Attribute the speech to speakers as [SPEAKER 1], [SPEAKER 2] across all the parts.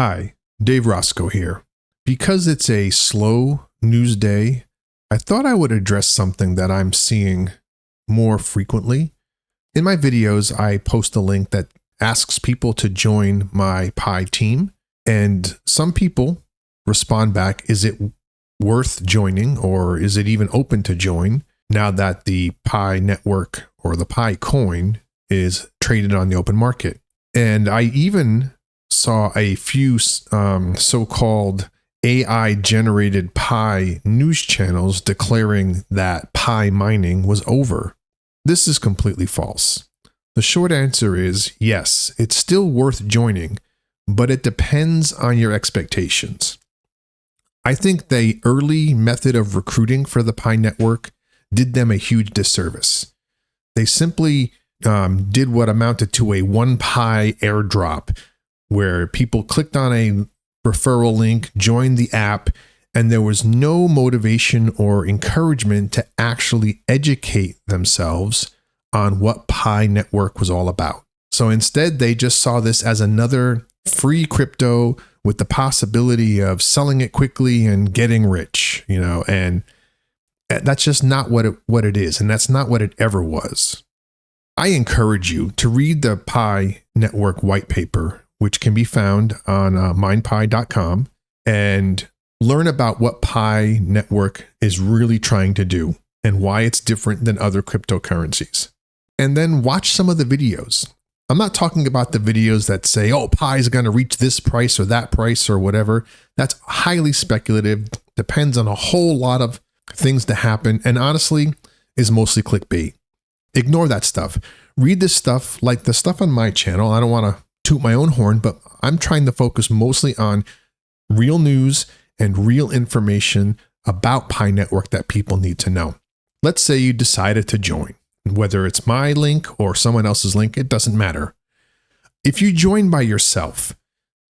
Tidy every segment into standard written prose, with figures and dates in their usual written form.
[SPEAKER 1] Hi, Dave Roscoe here. Because it's a slow news day, I thought I would address something that I'm seeing more frequently. In my videos, I post a link that asks people to join my Pi team, and some people respond back, is it worth joining, or is it even open to join now that the Pi network or the Pi coin is traded on the open market? And I even saw a few so-called AI-generated Pi news channels declaring that Pi mining was over. This is completely false. The short answer is yes, it's still worth joining, but it depends on your expectations. I think the early method of recruiting for the Pi network did them a huge disservice. They simply did what amounted to a 1 Pi airdrop, where people clicked on a referral link, joined the app, and there was no motivation or encouragement to actually educate themselves on what Pi network was all about. So instead, they just saw this as another free crypto with the possibility of selling it quickly and getting rich, and that's just not what it is. And that's not what it ever was. I encourage you to read the Pi network white paper, which can be found on mindpi.com, and learn about what Pi network is really trying to do and why it's different than other cryptocurrencies. And then watch some of the videos. I'm not talking about the videos that say, oh, Pi is going to reach this price or that price or whatever. That's highly speculative, depends on a whole lot of things to happen, and honestly is mostly clickbait. Ignore that stuff. Read this stuff like the stuff on my channel. I don't want to toot my own horn, but I'm trying to focus mostly on real news and real information about Pi network that people need to know. Let's say you decided to join, whether it's my link or someone else's link, it doesn't matter. If you join by yourself,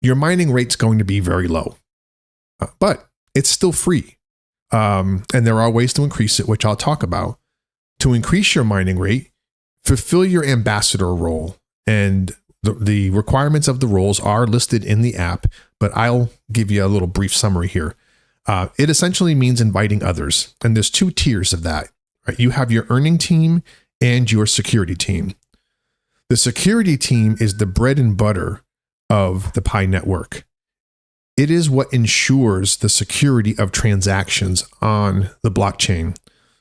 [SPEAKER 1] your mining rate's going to be very low, but it's still free. And there are ways to increase it, which I'll talk about. To increase your mining rate, fulfill your ambassador role, and the requirements of the roles are listed in the app, but I'll give you a little brief summary here. It essentially means inviting others, and there's 2 tiers of that. Right? You have your earning team and your security team. The security team is the bread and butter of the Pi network. It is what ensures the security of transactions on the blockchain.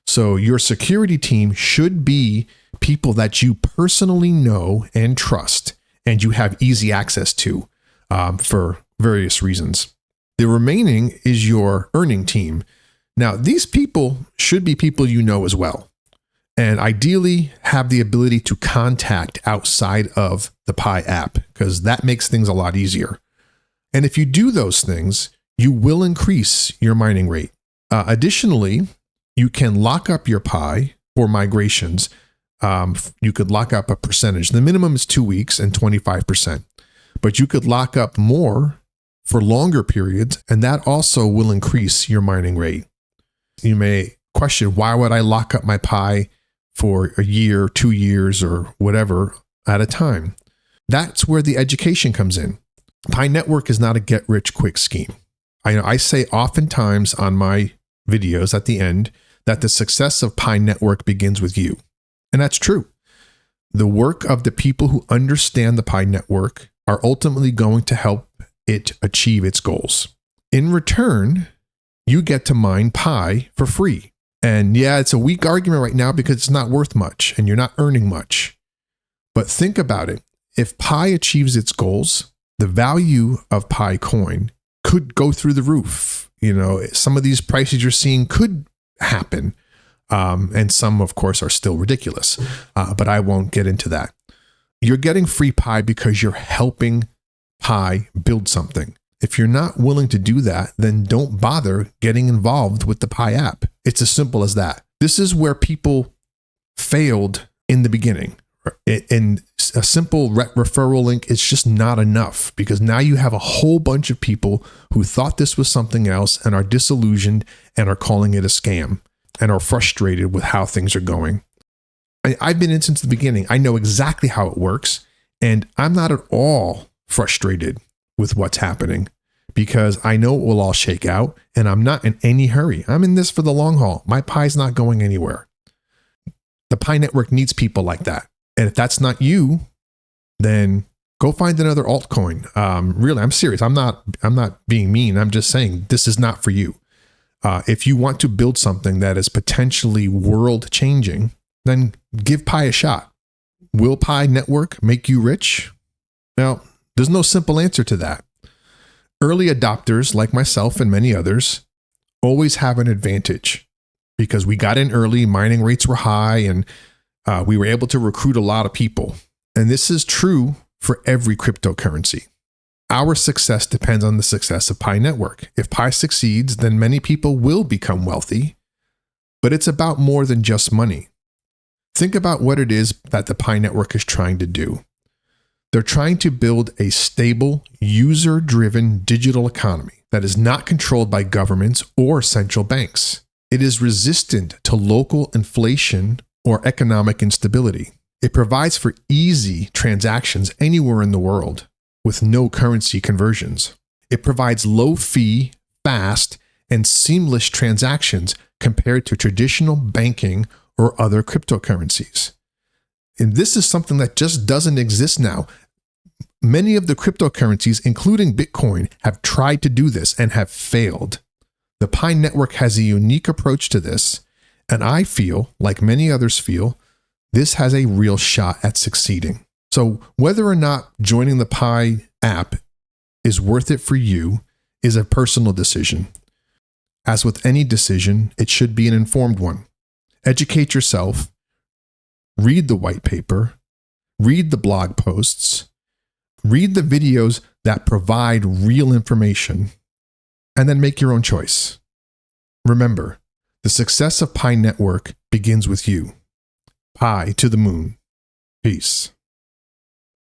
[SPEAKER 1] So your security team should be people that you personally know and trust, and you have easy access to for various reasons. The remaining is your earning team. Now, these people should be people you know as well, and ideally have the ability to contact outside of the Pi app, because that makes things a lot easier. And if you do those things, you will increase your mining rate. Additionally, you can lock up your Pi for migrations. You could lock up a percentage. The minimum is 2 weeks and 25%, but you could lock up more for longer periods, and that also will increase your mining rate. You may question, why would I lock up my Pi for a year, 2 years, or whatever at a time? That's where the education comes in. Pi network is not a get-rich-quick scheme. I say oftentimes on my videos at the end that the success of Pi network begins with you. And that's true. The work of the people who understand the Pi network are ultimately going to help it achieve its goals. In return, you get to mine Pi for free. And yeah, it's a weak argument right now because it's not worth much and you're not earning much. But think about it. If Pi achieves its goals, the value of Pi coin could go through the roof. Some of these prices you're seeing could happen. And some, of course, are still ridiculous, but I won't get into that. You're getting free Pi because you're helping Pi build something. If you're not willing to do that, then don't bother getting involved with the Pi app. It's as simple as that. This is where people failed in the beginning. And a simple referral link is just not enough, because now you have a whole bunch of people who thought this was something else and are disillusioned and are calling it a scam and are frustrated with how things are going. I've been in since the beginning. I know exactly how it works, and I'm not at all frustrated with what's happening because I know it will all shake out and I'm not in any hurry. I'm in this for the long haul. My pie's not going anywhere. The Pi network needs people like that. And if that's not you, then go find another altcoin. Really, I'm serious. I'm not being mean. I'm just saying this is not for you. If you want to build something that is potentially world changing, then give Pi a shot. Will Pi network make you rich? Now, there's no simple answer to that. Early adopters like myself and many others always have an advantage because we got in early, mining rates were high, and we were able to recruit a lot of people. And this is true for every cryptocurrency. Our success depends on the success of Pi network. If Pi succeeds, then many people will become wealthy, but it's about more than just money. Think about what it is that the Pi network is trying to do. They're trying to build a stable, user-driven digital economy that is not controlled by governments or central banks. It is resistant to local inflation or economic instability. It provides for easy transactions anywhere in the world with no currency conversions. It provides low-fee, fast, and seamless transactions compared to traditional banking or other cryptocurrencies. And this is something that just doesn't exist now. Many of the cryptocurrencies, including Bitcoin, have tried to do this and have failed. The Pi network has a unique approach to this, and I feel, like many others feel, this has a real shot at succeeding. So whether or not joining the Pi app is worth it for you is a personal decision. As with any decision, it should be an informed one. Educate yourself, read the white paper, read the blog posts, read the videos that provide real information, and then make your own choice. Remember, the success of Pi network begins with you. Pi to the moon. Peace.